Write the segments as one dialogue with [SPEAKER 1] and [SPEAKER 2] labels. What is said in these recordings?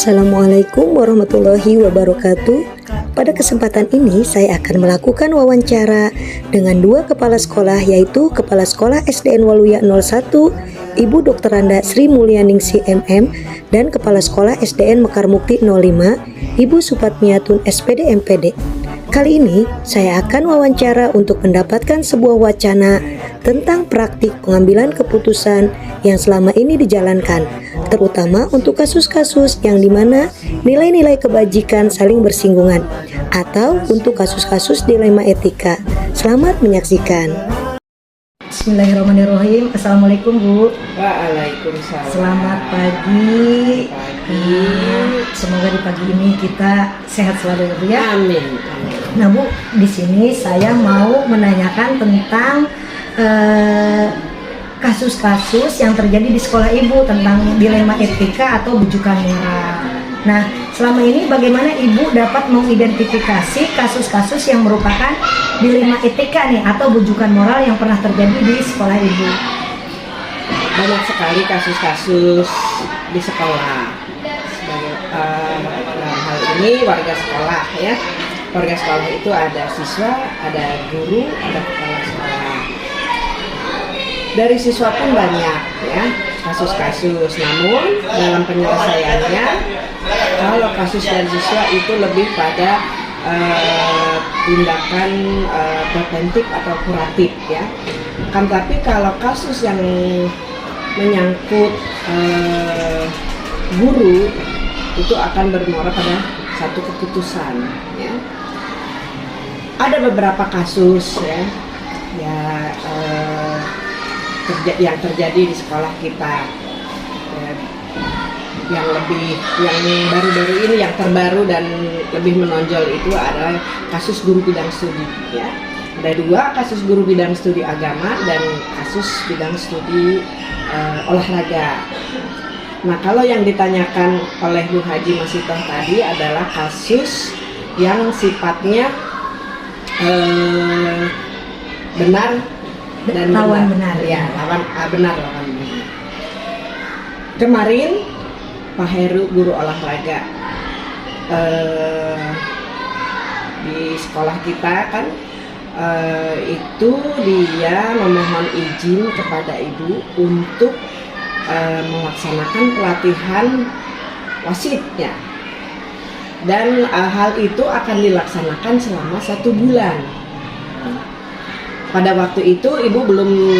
[SPEAKER 1] Assalamualaikum warahmatullahi wabarakatuh. Pada kesempatan ini saya akan melakukan wawancara dengan dua kepala sekolah, yaitu Kepala Sekolah SDN Waluya 01 Ibu Dr. Randa Sri Mulyaningsih MM dan Kepala Sekolah SDN Mekar Mukti 05 Ibu Supatmiatun SPD MPD. Kali ini saya akan wawancara untuk mendapatkan sebuah wacana tentang praktik pengambilan keputusan yang selama ini dijalankan, terutama untuk kasus-kasus yang dimana nilai-nilai kebajikan saling bersinggungan, atau untuk kasus-kasus dilema etika. Selamat menyaksikan. Bismillahirrahmanirrahim. Assalamualaikum Bu.
[SPEAKER 2] Waalaikumsalam.
[SPEAKER 1] Selamat pagi. Semoga di pagi ini kita sehat selalu ya Bu ya.
[SPEAKER 2] Amin.
[SPEAKER 1] Nah Bu, di sini saya mau menanyakan tentang kasus-kasus yang terjadi di sekolah Ibu tentang dilema etika atau bujukan moral. Nah, selama ini bagaimana Ibu dapat mengidentifikasi kasus-kasus yang merupakan dilema etika nih atau bujukan moral yang pernah terjadi di sekolah Ibu?
[SPEAKER 2] Banyak sekali kasus-kasus di sekolah. Sebagai dalam hal ini warga sekolah ya. Warga sekolah itu ada siswa, ada guru, ada kepala sekolah. Dari siswa pun banyak ya kasus-kasus, namun dalam penyelesaiannya kalau kasus dari siswa itu lebih pada tindakan preventif atau kuratif ya. Kan tapi kalau kasus yang menyangkut guru itu akan bermuara pada satu keputusan ya. Ada beberapa kasus ya yang terjadi di sekolah kita ya, yang baru-baru ini yang terbaru dan lebih menonjol itu adalah kasus guru bidang studi ya. Ada dua kasus guru bidang studi agama dan kasus bidang studi olahraga. Nah kalau yang ditanyakan oleh Bu Haji Masitoh tadi adalah kasus yang sifatnya benar dan
[SPEAKER 1] lawan
[SPEAKER 2] benar ya, lawan benar. Kemarin Pak Heru guru olahraga di sekolah kita kan itu dia memohon izin kepada ibu untuk melaksanakan pelatihan wasitnya, dan hal itu akan dilaksanakan selama 1 bulan. Pada waktu itu ibu belum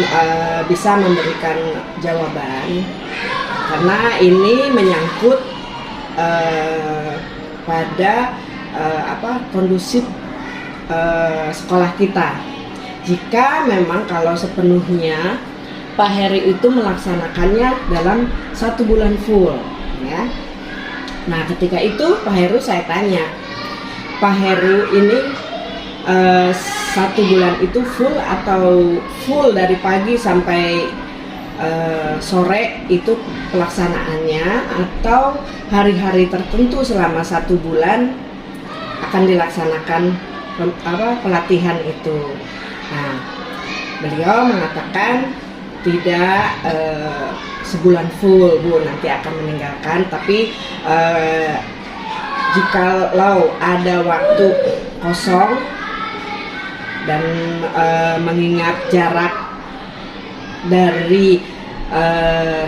[SPEAKER 2] bisa memberikan jawaban karena ini menyangkut pada kondusif sekolah kita. Jika memang kalau sepenuhnya Pak Heri itu melaksanakannya dalam 1 bulan full ya. Nah ketika itu Pak Heru saya tanya, Pak Heru ini 1 bulan itu full atau full dari pagi sampai sore itu pelaksanaannya, atau hari-hari tertentu selama 1 bulan akan dilaksanakan pelatihan itu. Nah beliau mengatakan tidak sebulan full Bu, nanti akan meninggalkan, tapi jikalau ada waktu kosong dan mengingat jarak dari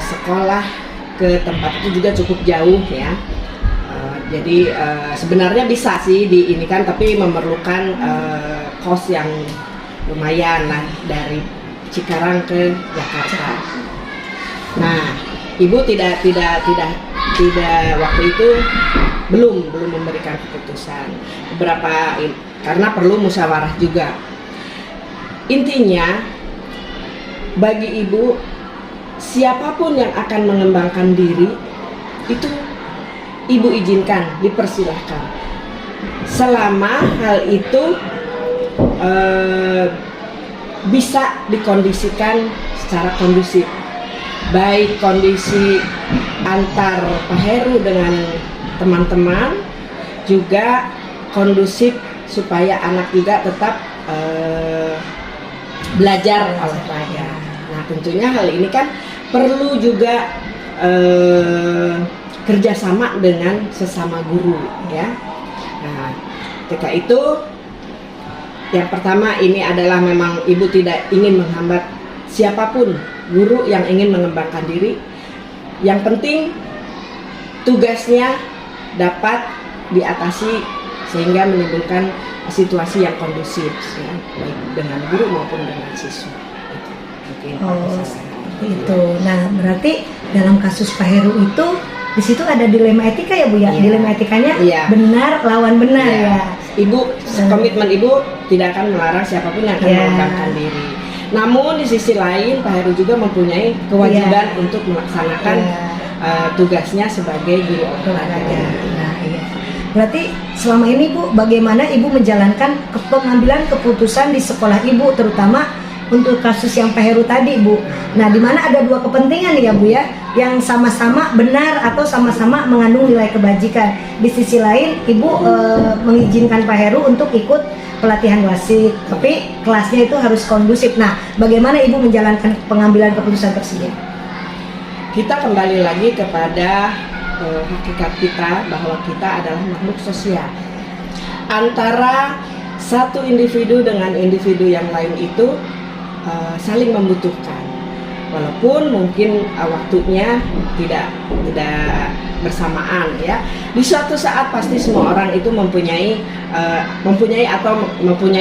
[SPEAKER 2] sekolah ke tempat itu juga cukup jauh ya, jadi sebenarnya bisa sih diinikan, tapi memerlukan kos yang lumayan lah dari Cikarang ke Jakarta. Nah, ibu tidak waktu itu belum memberikan keputusan. Karena perlu musyawarah juga. Intinya bagi ibu, siapapun yang akan mengembangkan diri itu ibu izinkan, dipersilahkan, selama hal itu bisa dikondisikan secara kondusif, baik kondisi antar Pak Heru dengan teman-teman, juga kondusif supaya anak juga tetap belajar olahraga. Nah tentunya hal ini kan perlu juga kerjasama dengan sesama guru ya. Nah, ketika itu yang pertama ini adalah memang ibu tidak ingin menghambat siapapun guru yang ingin mengembangkan diri. Yang penting tugasnya dapat diatasi sehingga menimbulkan situasi yang kondusif ya, baik dengan guru maupun dengan siswa. Mungkin
[SPEAKER 1] seperti itu. Nah, berarti dalam kasus Pak Heru itu di situ ada dilema etika ya Bu ya?
[SPEAKER 2] Iya.
[SPEAKER 1] Dilema etikanya
[SPEAKER 2] Iya.
[SPEAKER 1] benar lawan benar ya.
[SPEAKER 2] Ibu, komitmen ibu tidak akan melarang siapapun yang akan mengembangkan diri. Namun di sisi lain Pak Heru juga mempunyai kewajiban untuk melaksanakan tugasnya sebagai guru olahraga.
[SPEAKER 1] Nah, iya. Berarti selama ini Bu, bagaimana Ibu menjalankan pengambilan keputusan di sekolah Ibu, terutama untuk kasus yang Pak Heru tadi Bu. Nah, di mana ada dua kepentingan ya Bu ya, yang sama-sama benar atau sama-sama mengandung nilai kebajikan. Di sisi lain Ibu mengizinkan Pak Heru untuk ikut pelatihan wasit, tapi kelasnya itu harus kondusif. Nah, bagaimana Ibu menjalankan pengambilan keputusan tersebut?
[SPEAKER 2] Kita kembali lagi kepada hakikat kita bahwa kita adalah makhluk sosial. Antara satu individu dengan individu yang lain itu saling membutuhkan. Walaupun mungkin waktunya tidak bersamaan ya. Di suatu saat pasti semua orang itu mempunyai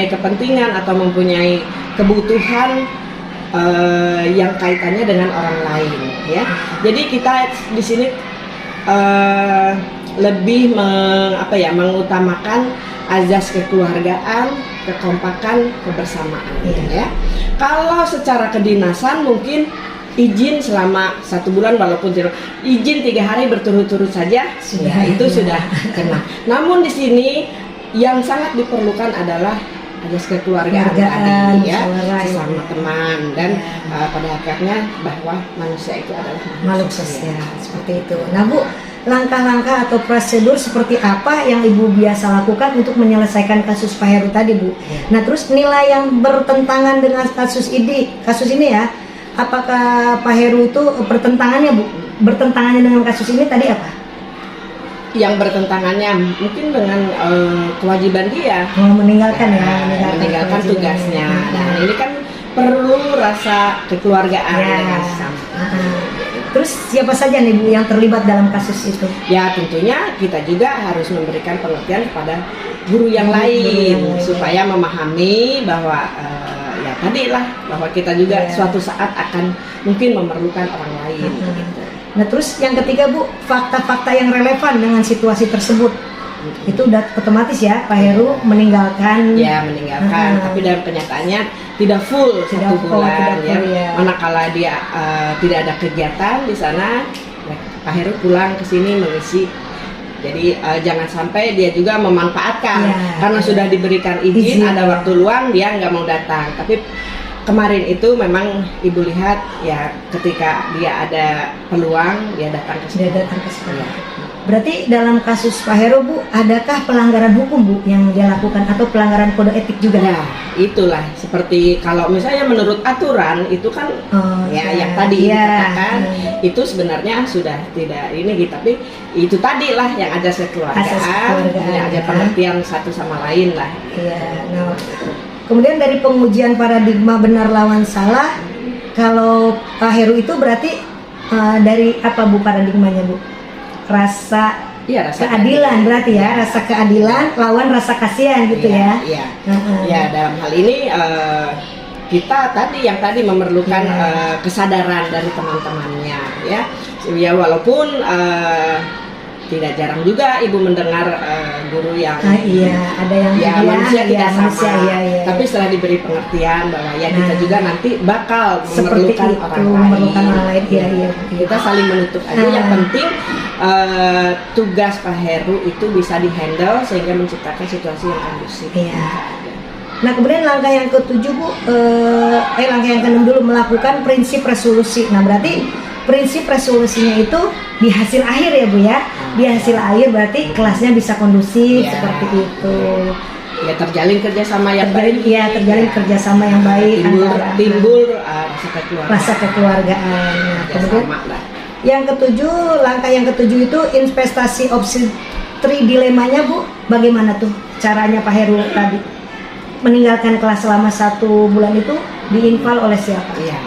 [SPEAKER 2] kepentingan atau mempunyai kebutuhan yang kaitannya dengan orang lain ya. Jadi kita di sini lebih mengutamakan azas kekeluargaan, kekompakan, kebersamaan ya. Kalau secara kedinasan mungkin izin selama 1 bulan, walaupun izin 3 hari berturut-turut saja sudah sudah kena. Namun di sini yang sangat diperlukan adalah azas kekeluargaan tadi ya, sesama teman dan pada akhirnya bahwa manusia itu adalah
[SPEAKER 1] makhluk sosial seperti itu. Nah Bu, langkah-langkah atau prosedur seperti apa yang Ibu biasa lakukan untuk menyelesaikan kasus Pak Heru tadi Bu? Nah terus nilai yang bertentangan dengan kasus ini ya, apakah Pak Heru itu bertentangannya dengan kasus ini tadi apa?
[SPEAKER 2] Yang bertentangannya mungkin dengan kewajiban dia
[SPEAKER 1] meninggalkan
[SPEAKER 2] tugasnya. Nah ini kan perlu rasa kekeluargaan dengan sesama.
[SPEAKER 1] Terus siapa saja nih Bu yang terlibat dalam kasus itu? Ya
[SPEAKER 2] tentunya kita juga harus memberikan pengertian kepada guru yang lain supaya memahami bahwa ya tadilah bahwa kita juga suatu saat akan mungkin memerlukan orang lain.
[SPEAKER 1] Nah terus yang ketiga Bu, fakta-fakta yang relevan dengan situasi tersebut. Itu udah otomatis ya Pak Heru meninggalkan. Ya
[SPEAKER 2] meninggalkan, tapi dalam kenyataannya tidak full 1 bulan ya. Manakala dia tidak ada kegiatan di sana, Pak Heru pulang ke sini mengisi. Jadi jangan sampai dia juga memanfaatkan karena sudah diberikan izin, ada waktu luang dia nggak mau datang. Tapi kemarin itu memang Ibu lihat ya ketika dia ada peluang dia datang ke sekolah.
[SPEAKER 1] Berarti dalam kasus Pak Heru Bu, adakah pelanggaran hukum Bu yang dia lakukan atau pelanggaran kode etik juga?
[SPEAKER 2] Nah itulah seperti kalau misalnya menurut aturan itu kan yang tadi dikatakan itu sebenarnya sudah tidak ini, tapi itu tadi lah yang ada kekeluargaan, yang ada pengertian satu sama lain lah.
[SPEAKER 1] Nah, kemudian dari pengujian paradigma benar lawan salah, kalau Pak Heru itu berarti dari apa Bu paradigmanya Bu? Rasa keadilan berarti ya, rasa keadilan lawan rasa kasihan gitu ya.
[SPEAKER 2] Ya dalam hal ini kita yang tadi memerlukan kesadaran dari teman-temannya ya. Ya walaupun tidak jarang juga Ibu mendengar guru yang
[SPEAKER 1] ada yang
[SPEAKER 2] manusia tidak sama. Tapi setelah diberi pengertian bahwa kita juga nanti bakal memerlukan orang lain. Kita saling menutup aja. Yang penting tugas Pak Heru itu bisa dihandle sehingga menciptakan situasi yang kondusif.
[SPEAKER 1] Nah kemudian langkah yang ke-7 Bu, langkah yang ke-6 dulu, melakukan prinsip resolusi. Nah berarti prinsip resolusinya itu di hasil akhir ya Bu ya. Di hasil akhir berarti kelasnya bisa kondusif seperti itu.
[SPEAKER 2] Ya terjalin kerjasama yang baik.
[SPEAKER 1] Terjalin kerjasama yang baik.
[SPEAKER 2] Timbul rasa kekeluargaan.
[SPEAKER 1] Nah, kemudian Yang ketujuh, langkah yang ketujuh itu investasi opsi dilemanya Bu, bagaimana tuh caranya Pak Heru tadi meninggalkan kelas selama 1 bulan itu diinfal oleh siapa?
[SPEAKER 2] Iya,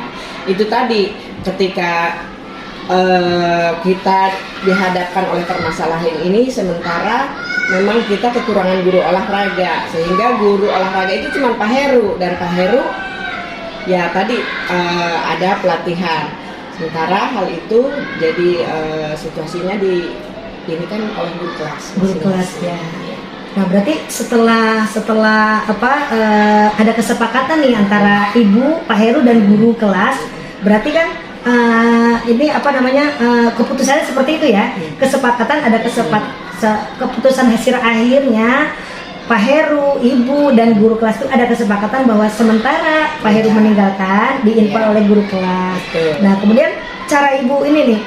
[SPEAKER 2] itu tadi ketika kita dihadapkan oleh permasalahan ini, sementara memang kita kekurangan guru olahraga, sehingga guru olahraga itu cuma Pak Heru, dan Pak Heru ya tadi ada pelatihan. Sementara hal itu jadi situasinya ini kan oleh guru kelas.
[SPEAKER 1] Guru kelas ya. Nah berarti setelah ada kesepakatan nih antara Ibu, Pak Heru dan guru kelas, berarti kan ini keputusannya seperti itu ya. Kesepakatan ada keputusan hasil akhirnya Pak Heru, Ibu dan guru kelas itu ada kesepakatan bahwa sementara Pak Heru meninggalkan diinfal oleh guru kelas. Nah kemudian cara Ibu ini nih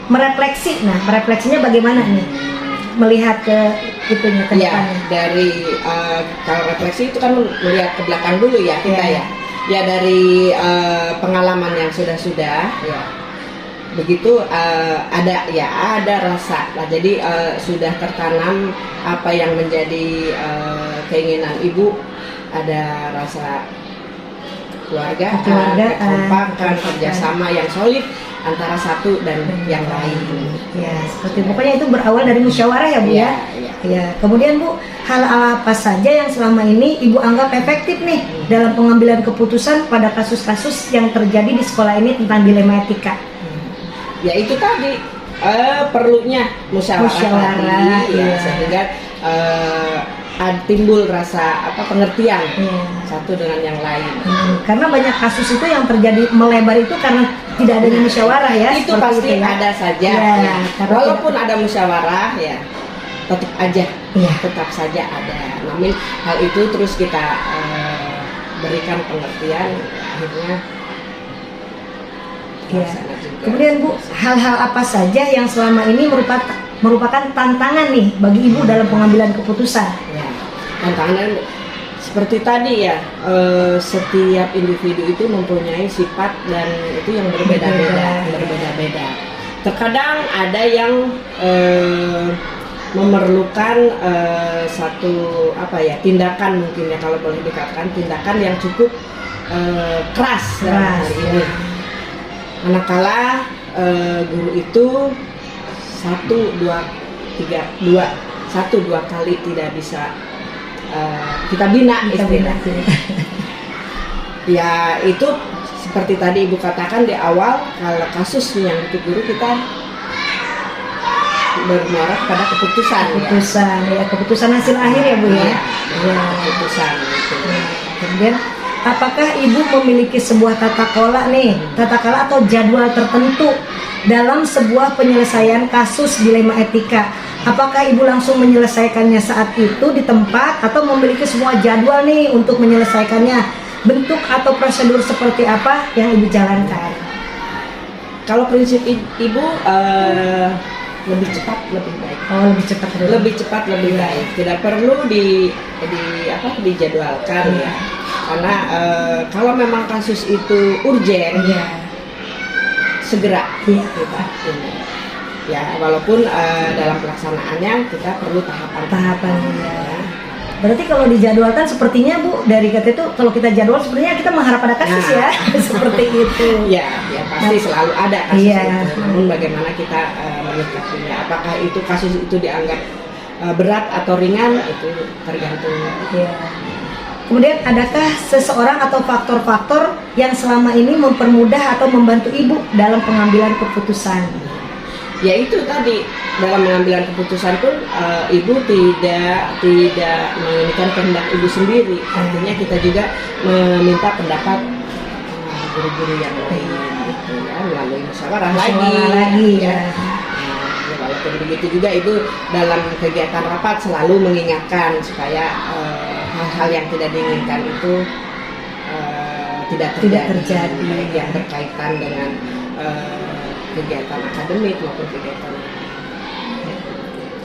[SPEAKER 1] merefleksi. Nah merefleksinya bagaimana nih? Melihat ke itunya ke depannya.
[SPEAKER 2] Dari kalau refleksi itu kan melihat ke belakang dulu ya kita ya. Ya dari pengalaman yang sudah-sudah ya. Begitu ada rasa. Nah, jadi sudah tertanam apa yang menjadi keinginan Ibu, ada rasa keluarga, kekompakan, kerjasama yang solid antara satu dan yang lain.
[SPEAKER 1] Ya, seperti pokoknya itu berawal dari musyawarah ya Bu ya. Ya. Kemudian Bu, hal apa saja yang selama ini Ibu anggap efektif nih dalam pengambilan keputusan pada kasus-kasus yang terjadi di sekolah ini tentang dilema etika?
[SPEAKER 2] Ya itu tadi perlunya musyawarah tadi, ya, sehingga timbul rasa pengertian satu dengan yang lain.
[SPEAKER 1] Karena banyak kasus itu yang terjadi melebar itu karena tidak adanya musyawarah ya.
[SPEAKER 2] Itu pasti ada saja. Ya. Walaupun ada musyawarah ya tetap saja ada. Namun hal itu terus kita berikan pengertian, akhirnya.
[SPEAKER 1] Ya. Kemudian Bu, hal-hal apa saja yang selama ini merupakan tantangan nih bagi Ibu dalam pengambilan keputusan?
[SPEAKER 2] Ya, tantangan seperti tadi ya, setiap individu itu mempunyai sifat dan itu yang berbeda-beda. Terkadang ada yang memerlukan satu tindakan, mungkin ya kalau boleh dikatakan tindakan yang cukup keras dalam hari ini. Manakala guru itu 1-2 kali tidak bisa kita bina istilahnya. Ya itu seperti tadi Ibu katakan di awal, kalau kasus yang ikut guru kita bermuara pada keputusan hasil akhir ya Bu ya. Keputusan itu.
[SPEAKER 1] Kemudian apakah Ibu memiliki sebuah tata kelola atau jadwal tertentu dalam sebuah penyelesaian kasus dilema etika? Apakah Ibu langsung menyelesaikannya saat itu di tempat atau memiliki semua jadwal nih untuk menyelesaikannya? Bentuk atau prosedur seperti apa yang Ibu jalankan?
[SPEAKER 2] Kalau prinsip Ibu lebih cepat lebih baik. Lebih cepat lebih baik. Tidak perlu dijadwalkan ya. Karena kalau memang kasus itu urgen, segera kita ini. Ya, walaupun dalam pelaksanaannya kita perlu tahapan.
[SPEAKER 1] Ya. Berarti kalau dijadwalkan sepertinya Bu, dari kata itu kalau kita jadwal sebenarnya kita mengharap ada kasus ya, seperti itu.
[SPEAKER 2] Ya pasti selalu ada kasus itu. Namun bagaimana kita menyikapinya? Apakah itu kasus itu dianggap berat atau ringan, itu tergantung.
[SPEAKER 1] Ya. Kemudian adakah seseorang atau faktor-faktor yang selama ini mempermudah atau membantu Ibu dalam pengambilan keputusan?
[SPEAKER 2] Ya itu tadi, dalam pengambilan keputusan pun Ibu tidak menginginkan kehendak Ibu sendiri. Artinya kita juga meminta pendapat guru-guru yang lain gitu ya, melalui musyawarah lagi ya. Walaupun begitu juga Ibu dalam kegiatan rapat selalu mengingatkan supaya hal-hal yang tidak diinginkan itu tidak terjadi. Baik yang berkaitan dengan kegiatan akademik maupun kegiatan.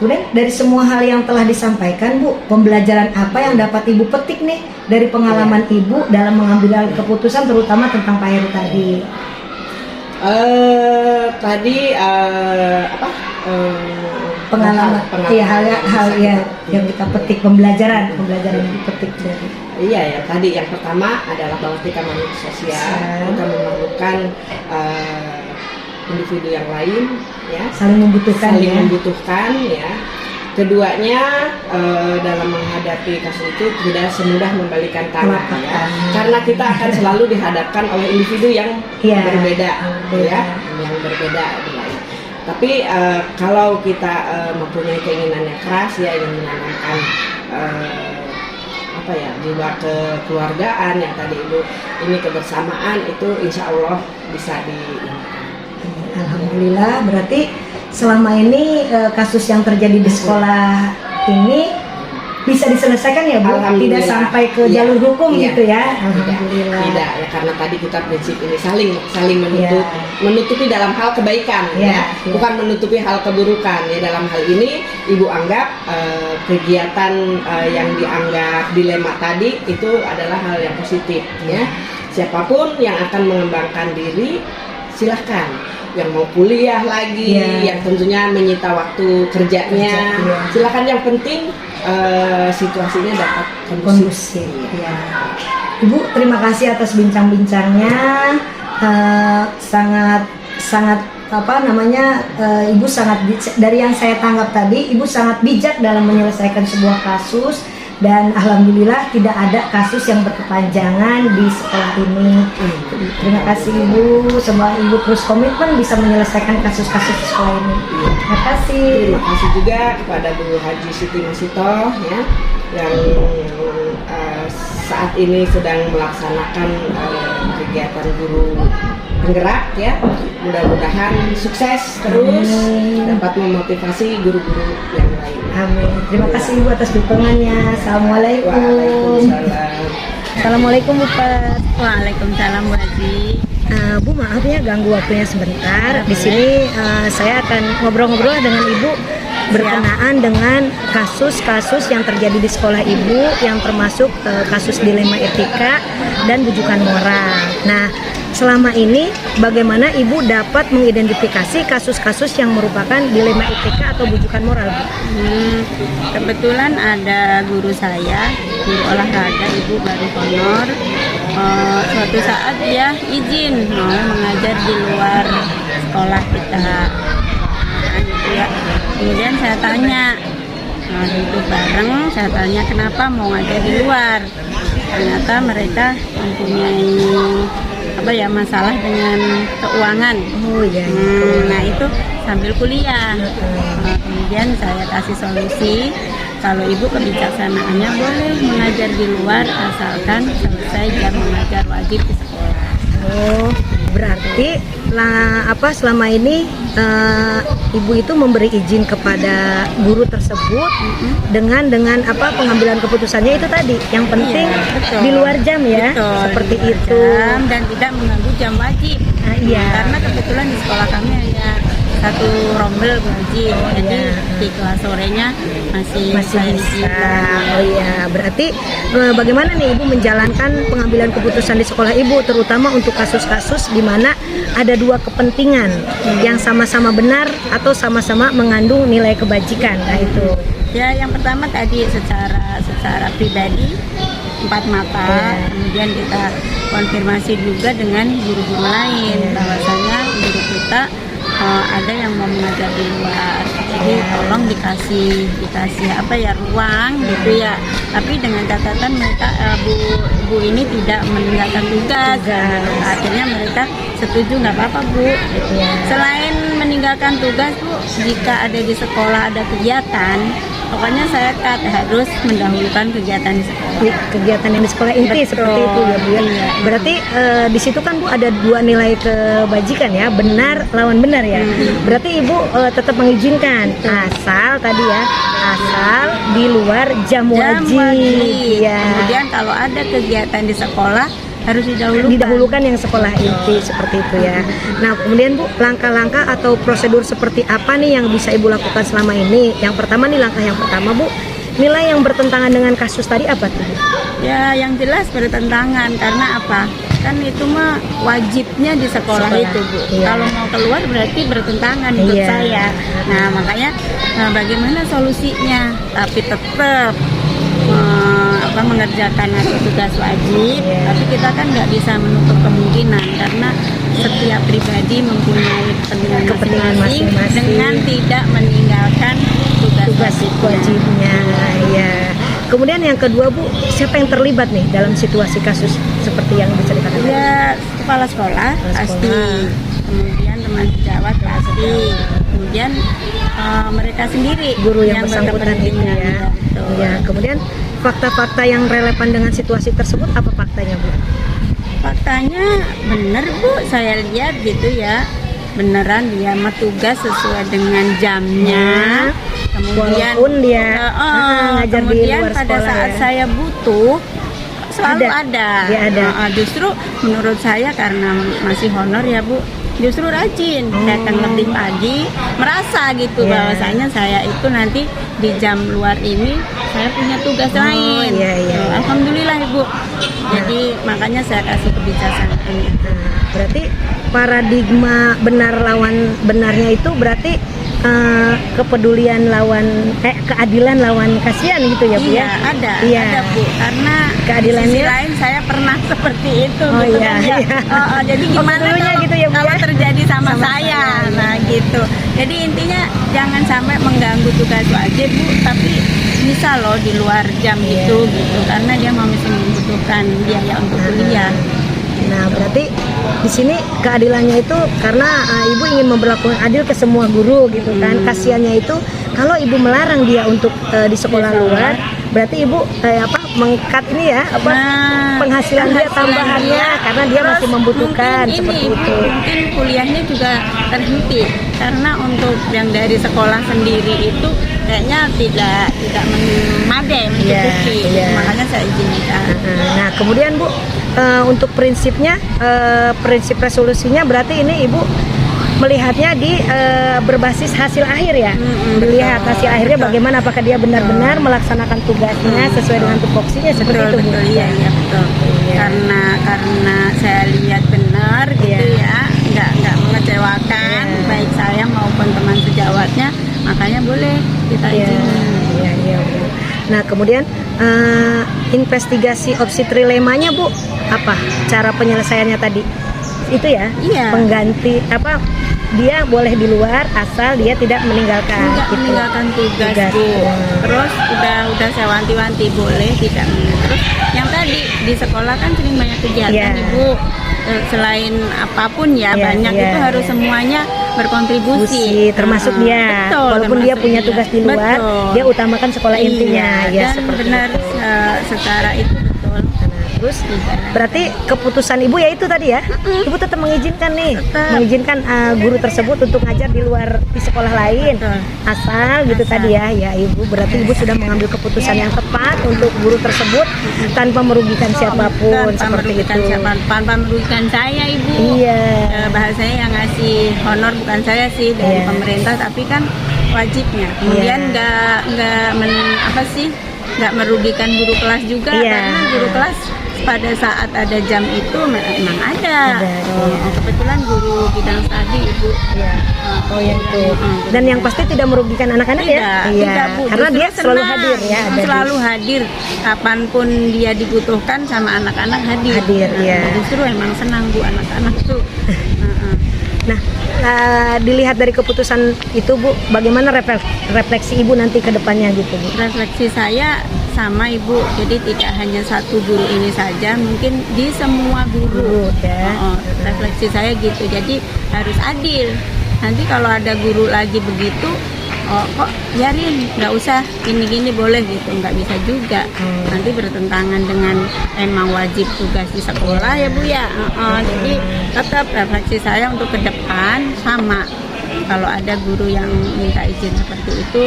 [SPEAKER 1] Kemudian dari semua hal yang telah disampaikan Bu, pembelajaran apa yang dapat Ibu petik nih dari pengalaman Ibu dalam mengambil keputusan terutama tentang Pak Heru tadi?
[SPEAKER 2] Tadi apa?
[SPEAKER 1] Pengalaman, iya hal ya yang kita petik, pembelajaran yang dipetik dari.
[SPEAKER 2] Iya ya, tadi yang pertama adalah bahwa kita makhluk sosial, kita memerlukan individu yang lain, ya,
[SPEAKER 1] saling membutuhkan
[SPEAKER 2] ya. Keduanya, dalam menghadapi kasus itu tidak semudah membalikan tangan, ya, karena kita akan selalu dihadapkan oleh individu yang berbeda, ya, yang berbeda. Tapi kalau kita mempunyai keinginan yang keras, ya, ingin menanamkan apa ya, jiwa kekeluargaan yang tadi Ibu ini, kebersamaan itu insya Allah bisa
[SPEAKER 1] Alhamdulillah, berarti selama ini kasus yang terjadi di sekolah ini bisa diselesaikan ya Bu? Tidak sampai ke jalur hukum gitu ya? Alhamdulillah.
[SPEAKER 2] Tidak ya, karena tadi kita prinsip ini saling menutupi dalam hal kebaikan, bukan menutupi hal keburukan. Ya, dalam hal ini Ibu anggap kegiatan yang dianggap dilema tadi itu adalah hal yang positif, ya. Siapapun yang akan mengembangkan diri silahkan, yang mau kuliah lagi, yang tentunya menyita waktu kerjanya, silakan. Yang penting situasinya dapat kondusif.
[SPEAKER 1] Ya. Ibu, terima kasih atas bincang-bincangnya. Sangat Ibu sangat, dari yang saya tangkap tadi, Ibu sangat bijak dalam menyelesaikan sebuah kasus. Dan alhamdulillah tidak ada kasus yang berkepanjangan di sekolah ini. Terima kasih Ibu, semoga Ibu terus komitmen bisa menyelesaikan kasus-kasus di sekolah ini. Terima kasih.
[SPEAKER 2] Terima kasih juga kepada Bu Haji Siti Masitoh, ya, yang saat ini sedang melaksanakan kegiatan guru penggerak, ya. Mudah-mudahan sukses terus, dapat memotivasi guru-guru yang lain.
[SPEAKER 1] Amin. Terima kasih Ibu atas dukungannya. Assalamualaikum.
[SPEAKER 2] Waalaikumsalam.
[SPEAKER 1] Assalamualaikum Bu Pat.
[SPEAKER 3] Waalaikumsalam Bu Haji.
[SPEAKER 1] Bu, maaf ya ganggu waktunya sebentar. Di sini saya akan ngobrol-ngobrol dengan Ibu berkenaan dengan kasus-kasus yang terjadi di sekolah Ibu, yang termasuk kasus dilema etika dan bujukan moral. Nah, selama ini bagaimana Ibu dapat mengidentifikasi kasus-kasus yang merupakan dilema etika atau bujukan moral, Bu?
[SPEAKER 3] Kebetulan ada guru saya, guru olahraga, Ibu baru honor. Suatu saat dia izin mau mengajar di luar sekolah kita. Gitu ya. Kemudian saya tanya, duduk bareng, saya tanya kenapa mau ngajar di luar. Ternyata mereka mempunyai masalah dengan keuangan. Nah itu sambil kuliah. Kemudian saya kasih solusi, kalau Ibu kebijaksanaannya boleh mengajar di luar asalkan selesai jam mengajar wajib di sekolah.
[SPEAKER 1] Oh, berarti selama ini Ibu itu memberi izin kepada guru tersebut dengan pengambilan keputusannya itu tadi, yang penting di luar jam, ya,
[SPEAKER 3] betul,
[SPEAKER 1] seperti itu,
[SPEAKER 3] dan tidak mengganggu jam wajib. Karena kebetulan di sekolah kami hanya satu rombel Bu Haji, jadi di kelas sorenya masih
[SPEAKER 1] bisa. Oh iya, berarti bagaimana nih Ibu menjalankan pengambilan keputusan di sekolah Ibu, terutama untuk kasus-kasus di mana ada dua kepentingan yang sama-sama benar atau sama-sama mengandung nilai kebajikan. Nah itu.
[SPEAKER 3] Ya, yang pertama tadi secara pribadi 4 mata, kemudian kita konfirmasi juga dengan guru-guru lain bahwasanya guru kita ada yang mau mengajar di luar, jadi tolong dikasih ruang gitu ya, tapi dengan catatan mereka bu ini tidak meninggalkan tugas. Akhirnya mereka setuju, nggak apa-apa Bu. Selain meninggalkan tugas Bu, jika ada di sekolah ada kegiatan, pokoknya saya harus mendahulukan kegiatan di sekolah.
[SPEAKER 1] Kegiatan yang di sekolah inti. Betul. Seperti itu ya Bu ya. Iya. Berarti di situ kan Bu ada dua nilai kebajikan ya, benar lawan benar ya. Berarti Ibu tetap mengizinkan asal di luar jam wajib. Ya.
[SPEAKER 3] Kemudian kalau ada kegiatan di sekolah harus didahulukan
[SPEAKER 1] yang sekolah inti, seperti itu ya. Nah, kemudian Bu, langkah-langkah atau prosedur seperti apa nih yang bisa Ibu lakukan selama ini? Yang pertama nih, langkah yang pertama Bu, nilai yang bertentangan dengan kasus tadi apa tuh Bu?
[SPEAKER 3] Ya, yang jelas bertentangan karena apa? kan itu mah wajibnya di sekolah itu Bu.
[SPEAKER 1] Iya.
[SPEAKER 3] Kalau mau keluar berarti bertentangan menurut
[SPEAKER 1] Iya.
[SPEAKER 3] saya. Nah makanya bagaimana solusinya? Tapi tetap mengerjakan atau tugas wajib,
[SPEAKER 1] Iya.
[SPEAKER 3] tapi kita kan nggak bisa menutup kemungkinan karena setiap pribadi mempunyai kepentingan masing-masing dengan tidak meninggalkan tugas
[SPEAKER 1] wajibnya. Ya. Kemudian yang kedua Bu, siapa yang terlibat nih dalam situasi kasus seperti yang diceritakan tadi?
[SPEAKER 3] Ya, kepala sekolah pasti, kemudian teman sejawat pasti, kemudian mereka sendiri
[SPEAKER 1] Guru yang bersangkutan itu ya.
[SPEAKER 3] betul.
[SPEAKER 1] Ya, kemudian fakta-fakta yang relevan dengan situasi tersebut apa faktanya Bu?
[SPEAKER 3] Faktanya benar Bu, saya lihat gitu ya, beneran dia mah tugas sesuai dengan jamnya. Kemudian
[SPEAKER 1] Walaupun dia ngajar di
[SPEAKER 3] kemudian
[SPEAKER 1] luar
[SPEAKER 3] pada
[SPEAKER 1] sekolah
[SPEAKER 3] saat
[SPEAKER 1] ya.
[SPEAKER 3] saya butuh selalu ada.
[SPEAKER 1] Dia ada.
[SPEAKER 3] Justru menurut saya karena masih honor ya Bu, justru rajin datang lebih pagi, merasa gitu
[SPEAKER 1] Iya.
[SPEAKER 3] bahwasanya saya itu nanti di jam luar ini saya punya tugas lain.
[SPEAKER 1] iya.
[SPEAKER 3] Alhamdulillah Ibu. Jadi makanya saya kasih kebijaksanaan.
[SPEAKER 1] Nah, berarti paradigma benar lawan benarnya itu berarti kepedulian lawan keadilan lawan kasihan gitu ya Bu
[SPEAKER 3] Iya,
[SPEAKER 1] ya?
[SPEAKER 3] ada, ada Bu. Karena
[SPEAKER 1] Keadilannya-
[SPEAKER 3] di sisi lain saya pernah seperti itu
[SPEAKER 1] Oh,
[SPEAKER 3] gitu
[SPEAKER 1] iya,
[SPEAKER 3] kan ya.
[SPEAKER 1] iya.
[SPEAKER 3] Jadi gimana
[SPEAKER 1] dulunya
[SPEAKER 3] kalau,
[SPEAKER 1] gitu ya, Bu,
[SPEAKER 3] kalau
[SPEAKER 1] ya?
[SPEAKER 3] terjadi sama saya?
[SPEAKER 1] saya,
[SPEAKER 3] Nah, gitu. Jadi intinya jangan sampai mengganggu tugas wajib Bu, tapi bisa loh di luar jam
[SPEAKER 1] Iya.
[SPEAKER 3] itu gitu. Karena dia masih membutuhkan biaya untuk kuliah.
[SPEAKER 1] Nah, berarti di sini keadilannya itu karena ibu ingin memperlakukan adil ke semua guru gitu kan. Kasihannya itu kalau ibu melarang dia untuk di sekolah luar, berarti ibu mengkat ini ya penghasilan dia tambahannya karena dia
[SPEAKER 3] Terus
[SPEAKER 1] masih membutuhkan
[SPEAKER 3] mungkin
[SPEAKER 1] seperti
[SPEAKER 3] ini,
[SPEAKER 1] itu.
[SPEAKER 3] mungkin kuliahnya juga terhenti karena untuk yang dari sekolah sendiri itu kayaknya tidak memadai mencukupi.
[SPEAKER 1] Iya.
[SPEAKER 3] Makanya saya izinkan.
[SPEAKER 1] Nah, kemudian Bu, untuk prinsipnya, prinsip resolusinya berarti ini ibu melihatnya di berbasis hasil akhir ya. Melihat
[SPEAKER 3] Betul,
[SPEAKER 1] hasil akhirnya
[SPEAKER 3] betul.
[SPEAKER 1] bagaimana, apakah dia benar-benar melaksanakan tugasnya sesuai dengan tupoksinya seperti
[SPEAKER 3] Betul,
[SPEAKER 1] itu Bu.
[SPEAKER 3] betul, iya betul.
[SPEAKER 1] Iya.
[SPEAKER 3] Karena saya lihat benar gitu
[SPEAKER 1] Iya.
[SPEAKER 3] ya, nggak mengecewakan
[SPEAKER 1] Iya.
[SPEAKER 3] baik saya maupun teman sejawatnya, makanya boleh kita
[SPEAKER 1] Iya,
[SPEAKER 3] izinin.
[SPEAKER 1] iya, Bu. Nah, kemudian investigasi opsi trilemanya Bu, apa cara penyelesaiannya tadi? Itu ya?
[SPEAKER 3] Iya.
[SPEAKER 1] Pengganti dia boleh di luar asal dia tidak meninggalkan.
[SPEAKER 3] Enggak
[SPEAKER 1] gitu.
[SPEAKER 3] meninggalkan tugas Bu. Terus udah saya wanti-wanti boleh tidak meninggalkan. Terus yang tadi di sekolah kan sering banyak kegiatan
[SPEAKER 1] Iya.
[SPEAKER 3] Ibu. Selain apapun ya
[SPEAKER 1] Iya,
[SPEAKER 3] banyak
[SPEAKER 1] iya,
[SPEAKER 3] itu harus
[SPEAKER 1] iya.
[SPEAKER 3] semuanya berkontribusi.
[SPEAKER 1] Termasuk dia.
[SPEAKER 3] Betul,
[SPEAKER 1] Walaupun dia
[SPEAKER 3] termasuk
[SPEAKER 1] punya tugas di luar,
[SPEAKER 3] Betul.
[SPEAKER 1] dia utamakan sekolah intinya. Ya,
[SPEAKER 3] dan
[SPEAKER 1] seperti
[SPEAKER 3] benar
[SPEAKER 1] itu.
[SPEAKER 3] secara itu betul.
[SPEAKER 1] Nah, terus berarti keputusan ibu ya itu tadi ya, ibu tetap mengizinkan nih,
[SPEAKER 3] Tetap.
[SPEAKER 1] mengizinkan guru tersebut untuk ngajar di luar di sekolah lain,
[SPEAKER 3] Betul.
[SPEAKER 1] asal gitu
[SPEAKER 3] Asal.
[SPEAKER 1] tadi ya, ya ibu berarti ibu sudah mengambil keputusan yang tepat untuk guru tersebut tanpa merugikan siapapun
[SPEAKER 3] Tanpa
[SPEAKER 1] seperti
[SPEAKER 3] merugikan
[SPEAKER 1] itu.
[SPEAKER 3] siapa, tanpa merugikan saya Ibu.
[SPEAKER 1] Iya.
[SPEAKER 3] Bahasanya yang ngasih honor bukan saya sih dari
[SPEAKER 1] Iya.
[SPEAKER 3] pemerintah, tapi kan wajibnya. Kemudian nggak merugikan guru kelas juga
[SPEAKER 1] Iya.
[SPEAKER 3] karena guru kelas pada saat ada jam itu memang ada.
[SPEAKER 1] Ada, iya.
[SPEAKER 3] Kebetulan guru bidang studi Ibu.
[SPEAKER 1] Iya. Oh yang itu.
[SPEAKER 3] Heeh,
[SPEAKER 1] Dan yang pasti tidak merugikan anak-anak ya?
[SPEAKER 3] tidak Bu.
[SPEAKER 1] Karena
[SPEAKER 3] Justru
[SPEAKER 1] dia selalu
[SPEAKER 3] senang.
[SPEAKER 1] hadir ya. ada di-
[SPEAKER 3] Selalu hadir. Kapanpun dia dibutuhkan sama anak-anak hadir.
[SPEAKER 1] Hadir, iya.
[SPEAKER 3] Justru emang senang Bu anak-anak tuh. Heeh.
[SPEAKER 1] Nah, dilihat dari keputusan itu Bu, bagaimana refleksi ibu nanti ke depannya gitu Bu?
[SPEAKER 3] Refleksi saya sama Ibu, jadi tidak hanya satu guru ini saja, mungkin di semua guru.
[SPEAKER 1] ya.
[SPEAKER 3] Refleksi saya gitu, jadi harus adil. Nanti kalau ada guru lagi begitu, kok biarin, nggak usah gini-gini boleh gitu, nggak bisa juga. Nanti bertentangan dengan emang wajib tugas di sekolah ya Bu ya. Jadi tetap refleksi saya untuk ke depan sama. Kalau ada guru yang minta izin seperti itu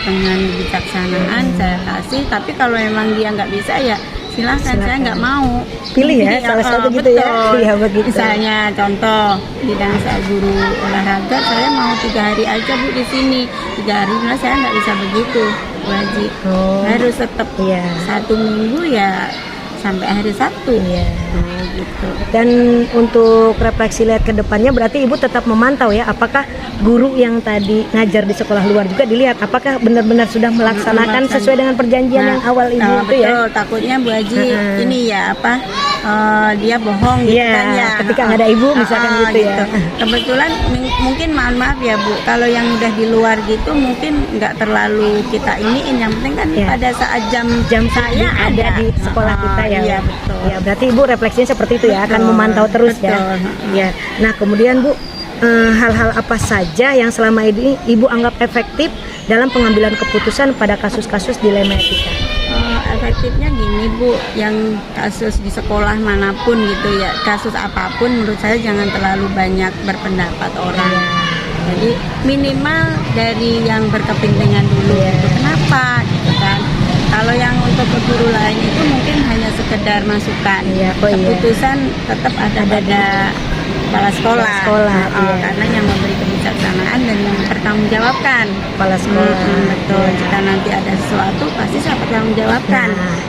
[SPEAKER 3] dengan bijaksanaan saya kasih, tapi kalau emang dia nggak bisa ya silahkan, saya nggak mau.
[SPEAKER 1] Pilih ya,
[SPEAKER 3] Jadi,
[SPEAKER 1] salah satu gitu ya.
[SPEAKER 3] betul.
[SPEAKER 1] Iya, begitu.
[SPEAKER 3] Misalnya contoh bidang saya guru olahraga, saya mau 3 hari aja Bu di sini, 3 hari nah saya nggak bisa begitu, wajib
[SPEAKER 1] Oh.
[SPEAKER 3] harus tetap
[SPEAKER 1] Iya.
[SPEAKER 3] 1 minggu ya sampai hari Sabtu.
[SPEAKER 1] Iya.
[SPEAKER 3] Nah, gitu.
[SPEAKER 1] Dan untuk refleksi lihat ke depannya berarti Ibu tetap memantau ya, apakah guru yang tadi ngajar di sekolah luar juga dilihat apakah benar-benar sudah melaksanakan sesuai dengan perjanjian yang awal Ibu itu ya.
[SPEAKER 3] Betul, takutnya Bu Haji ini ya dia bohong gitu
[SPEAKER 1] Iya,
[SPEAKER 3] kan ya.
[SPEAKER 1] ketika nggak ada Ibu misalkan gitu ya.
[SPEAKER 3] Kebetulan mungkin mohon maaf ya Bu, kalau yang udah di luar gitu mungkin nggak terlalu kita iniin, yang penting kan
[SPEAKER 1] Iya.
[SPEAKER 3] pada saat jam saya
[SPEAKER 1] ada di sekolah kita ya.
[SPEAKER 3] Iya betul.
[SPEAKER 1] Ya, berarti Ibu refleksinya seperti itu ya, akan
[SPEAKER 3] Betul,
[SPEAKER 1] memantau terus ya.
[SPEAKER 3] betul.
[SPEAKER 1] Ya. Nah, kemudian Bu, hal-hal apa saja yang selama ini Ibu anggap efektif dalam pengambilan keputusan pada kasus-kasus dilema etika?
[SPEAKER 3] Efektifnya gini Bu, yang kasus di sekolah manapun gitu ya, kasus apapun menurut saya jangan terlalu banyak berpendapat orang. Jadi minimal dari yang berkepentingan dulu gitu. Kenapa gitu kan? Kalau yang untuk ke guru lain itu mungkin hanya sekedar masukan. Keputusan tetap ada pada kepala sekolah. Karena yang memberi kebijaksanaan dan yang mempertanggungjawabkan.
[SPEAKER 1] Kepala sekolah.
[SPEAKER 3] Betul. Jika nanti ada sesuatu pasti saya bertanggungjawabkan.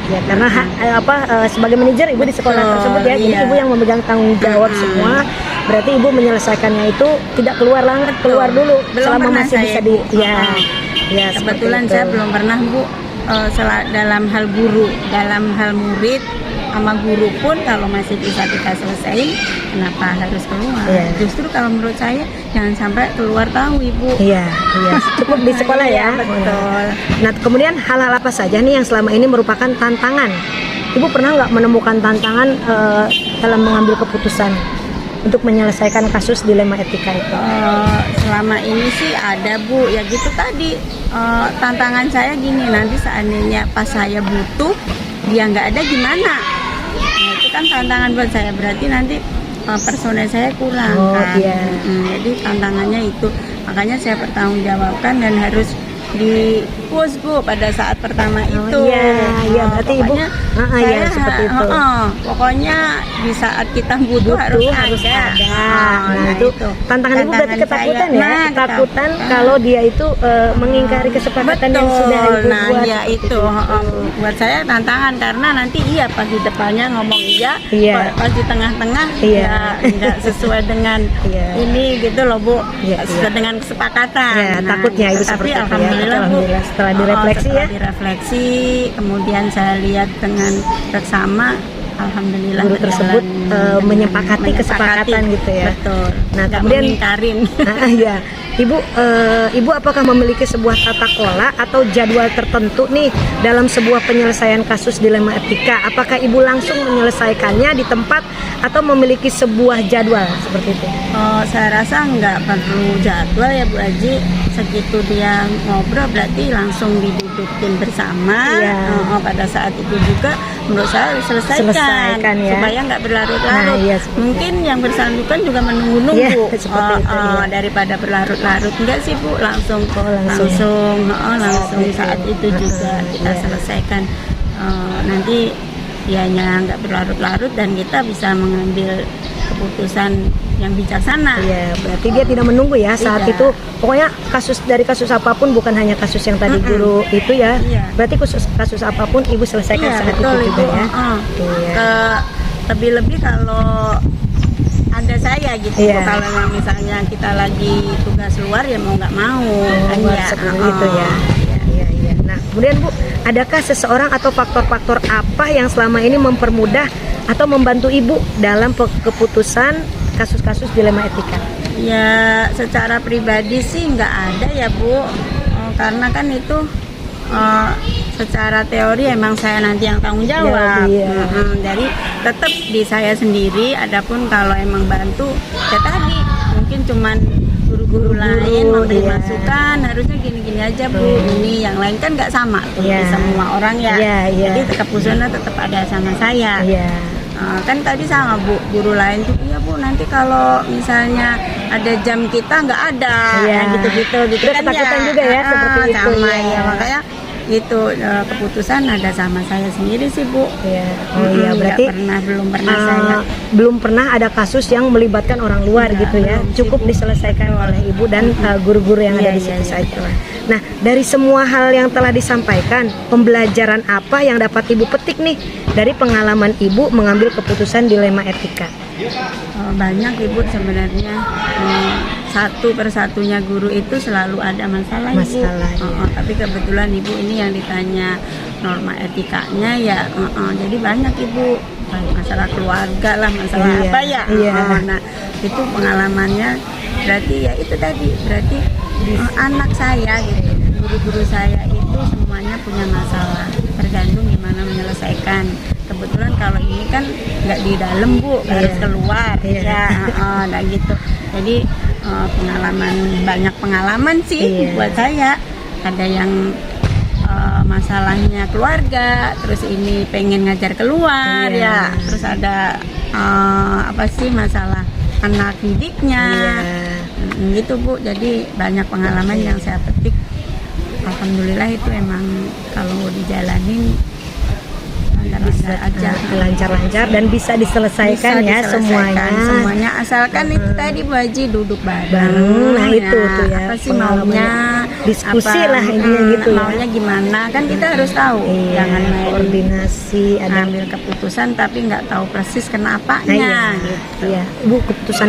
[SPEAKER 1] Ya, karena sebagai manajer Ibu di sekolah tersebut ya, jadi Ibu yang memegang tanggung jawab semua. Berarti Ibu menyelesaikannya itu tidak keluar dulu
[SPEAKER 3] Belum
[SPEAKER 1] selama
[SPEAKER 3] pernah
[SPEAKER 1] masih bisa di
[SPEAKER 3] kebetulan saya belum pernah Bu dalam hal guru, dalam hal murid sama guru pun kalau masih bisa kita selesaiin, kenapa harus keluar? Justru kalau menurut saya jangan sampai keluar tahu Ibu. Iya,
[SPEAKER 1] cukup di sekolah ya.
[SPEAKER 3] Betul.
[SPEAKER 1] Nah, kemudian hal-hal apa saja nih yang selama ini merupakan tantangan? Ibu pernah nggak menemukan tantangan dalam mengambil keputusan untuk menyelesaikan kasus dilema etika itu?
[SPEAKER 3] Selama ini sih ada Bu, ya gitu tadi tantangan saya gini, nanti seandainya pas saya butuh dia nggak ada gimana? Nah, itu kan tantangan buat saya, berarti nanti personel saya kurang kan. Jadi tantangannya itu, makanya saya bertanggungjawabkan dan harus di push Bu pada saat pertama itu.
[SPEAKER 1] Iya, berarti Ibu
[SPEAKER 3] saya
[SPEAKER 1] seperti itu.
[SPEAKER 3] Pokoknya di saat kita butuh harus ada.
[SPEAKER 1] Nah, itu tantangan Ibu berarti ketakutan ya. Ketakutan kalau dia itu mengingkari kesepakatan yang sudah Ibu buat.
[SPEAKER 3] Ya itu buat saya tantangan, karena nanti pas di depannya ngomong pas di tengah-tengah nggak sesuai dengan ini gitu loh Bu, sesuai dengan kesepakatan.
[SPEAKER 1] Takutnya Ibu seperti itu ya. Alhamdulillah setelah direfleksi direfleksi,
[SPEAKER 3] kemudian saya lihat dengan seksama, alhamdulillah
[SPEAKER 1] guru tersebut menyepakati kesepakatan gitu ya.
[SPEAKER 3] Betul.
[SPEAKER 1] Nah, kemudian
[SPEAKER 3] mengingkarin.
[SPEAKER 1] Ibu apakah memiliki sebuah tata kelola atau jadwal tertentu nih dalam sebuah penyelesaian kasus dilema etika? Apakah Ibu langsung menyelesaikannya di tempat atau memiliki sebuah jadwal seperti itu?
[SPEAKER 3] Saya rasa nggak perlu jadwal ya Bu Haji. Segitu dia ngobrol berarti langsung didudukin bersama. Pada saat itu juga menurut saya selesaikan ya, supaya nggak berlarut-larut. Mungkin yang bersangkutan juga menunggu-nunggu daripada berlarut-larut. Enggak sih Bu, langsung saat itu juga kita selesaikan. Nanti dianya nggak berlarut-larut dan kita bisa mengambil keputusan yang bijaksana.
[SPEAKER 1] Berarti dia tidak menunggu ya saat itu. Pokoknya dari kasus apapun, bukan hanya kasus yang tadi guru itu ya. Berarti kasus apapun Ibu selesaikan saat
[SPEAKER 3] betul,
[SPEAKER 1] itu juga ya.
[SPEAKER 3] Lebih-lebih kalau ada saya gitu. Kalau misalnya kita lagi tugas luar ya mau nggak mau
[SPEAKER 1] seperti itu ya. Nah, kemudian Bu, adakah seseorang atau faktor-faktor apa yang selama ini mempermudah atau membantu Ibu dalam keputusan kasus-kasus dilema etika?
[SPEAKER 3] Ya, secara pribadi sih nggak ada ya Bu, karena kan itu secara teori emang saya nanti yang tanggung jawab. Jadi tetap di saya sendiri. Adapun kalau emang bantu, ya tadi mungkin cuman guru-guru lain memberi masukan, harusnya gini-gini aja Bu. Ini yang lain kan nggak sama tuh di semua orang ya. Jadi keputusannya tetap ada sama saya. Kan tadi sama Bu, guru lain tuh iya Bu, nanti kalau misalnya ada jam kita nggak ada, gitu-gitu kan
[SPEAKER 1] ketakutan juga ya seperti itu
[SPEAKER 3] sama ya. Makanya itu keputusan ada sama saya sendiri sih Bu.
[SPEAKER 1] Berarti
[SPEAKER 3] belum pernah saya
[SPEAKER 1] belum pernah ada kasus yang melibatkan orang luar
[SPEAKER 3] Enggak,
[SPEAKER 1] gitu ya.
[SPEAKER 3] belum sih,
[SPEAKER 1] Cukup
[SPEAKER 3] Bu.
[SPEAKER 1] diselesaikan oleh ibu dan guru-guru yang ada
[SPEAKER 3] Iya,
[SPEAKER 1] di
[SPEAKER 3] iya,
[SPEAKER 1] situ
[SPEAKER 3] iya,
[SPEAKER 1] saja.
[SPEAKER 3] betul.
[SPEAKER 1] Nah, dari semua hal yang telah disampaikan, pembelajaran apa yang dapat ibu petik nih dari pengalaman ibu mengambil keputusan dilema etika?
[SPEAKER 3] Banyak ibu sebenarnya, satu persatunya guru itu selalu ada masalah,
[SPEAKER 1] Masalah,
[SPEAKER 3] ibu.
[SPEAKER 1] iya.
[SPEAKER 3] Tapi kebetulan ibu ini yang ditanya norma etikanya ya, jadi banyak ibu. Masalah keluarga lah, masalah
[SPEAKER 1] Iya,
[SPEAKER 3] apa ya.
[SPEAKER 1] iya.
[SPEAKER 3] Nah itu pengalamannya, berarti ya itu tadi, berarti anak saya gitu, guru-guru saya itu semuanya punya masalah, tergantung gimana menyelesaikan. Kebetulan kalau ini kan nggak di dalam, Bu, harus keluar.
[SPEAKER 1] Iya.
[SPEAKER 3] Ya, nah gitu. Jadi pengalaman, banyak pengalaman sih
[SPEAKER 1] Iya.
[SPEAKER 3] buat saya. Ada yang masalahnya keluarga, terus ini pengen ngajar keluar,
[SPEAKER 1] Iya.
[SPEAKER 3] ya, terus ada apa sih masalah anak didiknya. Gitu, Bu. Jadi banyak pengalaman yang saya petik. Alhamdulillah itu emang kalau dijalanin
[SPEAKER 1] Bisa
[SPEAKER 3] aja,
[SPEAKER 1] lancar-lancar dan bisa diselesaikan ya
[SPEAKER 3] diselesaikan
[SPEAKER 1] semuanya.
[SPEAKER 3] asalkan itu tadi Bu Haji duduk bareng.
[SPEAKER 1] Bareng, nah itu tuh ya,
[SPEAKER 3] apa sih
[SPEAKER 1] pengalamannya.
[SPEAKER 3] maunya,
[SPEAKER 1] Diskusi lah intinya gitu ya.
[SPEAKER 3] maunya gimana, kan kita harus tahu.
[SPEAKER 1] Iya,
[SPEAKER 3] Jangan main
[SPEAKER 1] koordinasi, ada
[SPEAKER 3] ambil keputusan tapi nggak tahu persis kenapanya.
[SPEAKER 1] Nah, iya,
[SPEAKER 3] Gitu.
[SPEAKER 1] iya. Ibu, keputusan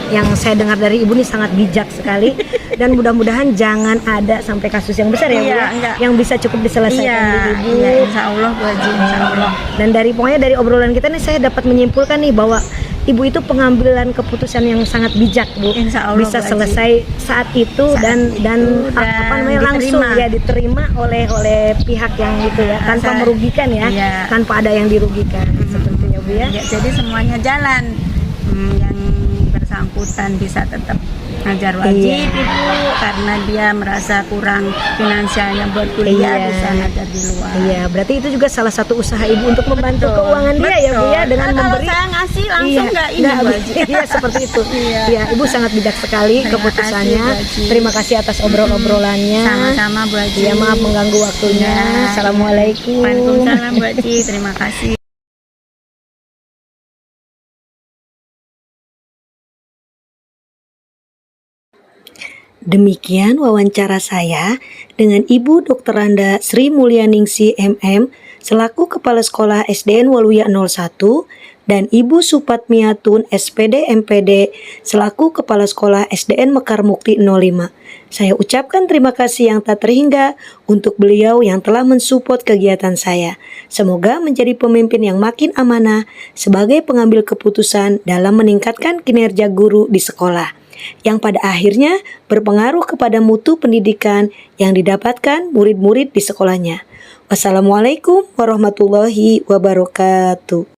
[SPEAKER 1] yang saya dengar dari ibu nih sangat bijak sekali dan mudah-mudahan jangan ada sampai kasus yang besar ya, Bu,
[SPEAKER 3] Iya,
[SPEAKER 1] ya,
[SPEAKER 3] enggak.
[SPEAKER 1] yang bisa cukup diselesaikan di ibu.
[SPEAKER 3] Iya, insya Allah Bu Haji, insya Allah.
[SPEAKER 1] Dan pokoknya dari obrolan kita nih saya dapat menyimpulkan nih bahwa ibu itu pengambilan keputusan yang sangat bijak, Bu.
[SPEAKER 3] Insya Allah,
[SPEAKER 1] Bisa
[SPEAKER 3] Bu Haji.
[SPEAKER 1] selesai saat itu dan
[SPEAKER 3] itu, dan
[SPEAKER 1] langsung
[SPEAKER 3] diterima.
[SPEAKER 1] ya diterima oleh pihak yang itu ya, tanpa
[SPEAKER 3] Saya-
[SPEAKER 1] merugikan ya,
[SPEAKER 3] iya.
[SPEAKER 1] tanpa ada yang dirugikan seperti ya, Bu ya.
[SPEAKER 3] Ya, jadi semuanya jalan. Yang bersangkutan bisa tetap ngajar wajib,
[SPEAKER 1] Iya.
[SPEAKER 3] Ibu, karena dia merasa kurang finansialnya buat kuliah,
[SPEAKER 1] Iya.
[SPEAKER 3] bisa ngajar di luar.
[SPEAKER 1] Iya, berarti itu juga salah satu usaha ibu untuk membantu keuangan dia ya, Bu ya, dengan
[SPEAKER 3] Nah,
[SPEAKER 1] memberi.
[SPEAKER 3] kalau saya ngasih langsung nggak ini, Bu Haji.
[SPEAKER 1] Iya, seperti itu.
[SPEAKER 3] Iya.
[SPEAKER 1] Iya, ibu sangat bijak sekali
[SPEAKER 3] Terima
[SPEAKER 1] keputusannya.
[SPEAKER 3] kasih, Bu Haji.
[SPEAKER 1] Terima kasih atas obrolannya.
[SPEAKER 3] Sama-sama Bu Haji.
[SPEAKER 1] Iya, maaf mengganggu waktunya.
[SPEAKER 3] Ya.
[SPEAKER 1] Assalamualaikum.
[SPEAKER 3] Waalaikumsalam Bu Haji, terima kasih.
[SPEAKER 1] Demikian wawancara saya dengan Ibu Dr. Randa Sri Mulyaningsi MM selaku Kepala Sekolah SDN Waluya 01 dan Ibu Supatmiatun SPD MPD selaku Kepala Sekolah SDN Mekar Mukti 05. Saya ucapkan terima kasih yang tak terhingga untuk beliau yang telah mensupport kegiatan saya. Semoga menjadi pemimpin yang makin amanah sebagai pengambil keputusan dalam meningkatkan kinerja guru di sekolah, yang pada akhirnya berpengaruh kepada mutu pendidikan yang didapatkan murid-murid di sekolahnya. Wassalamualaikum warahmatullahi wabarakatuh.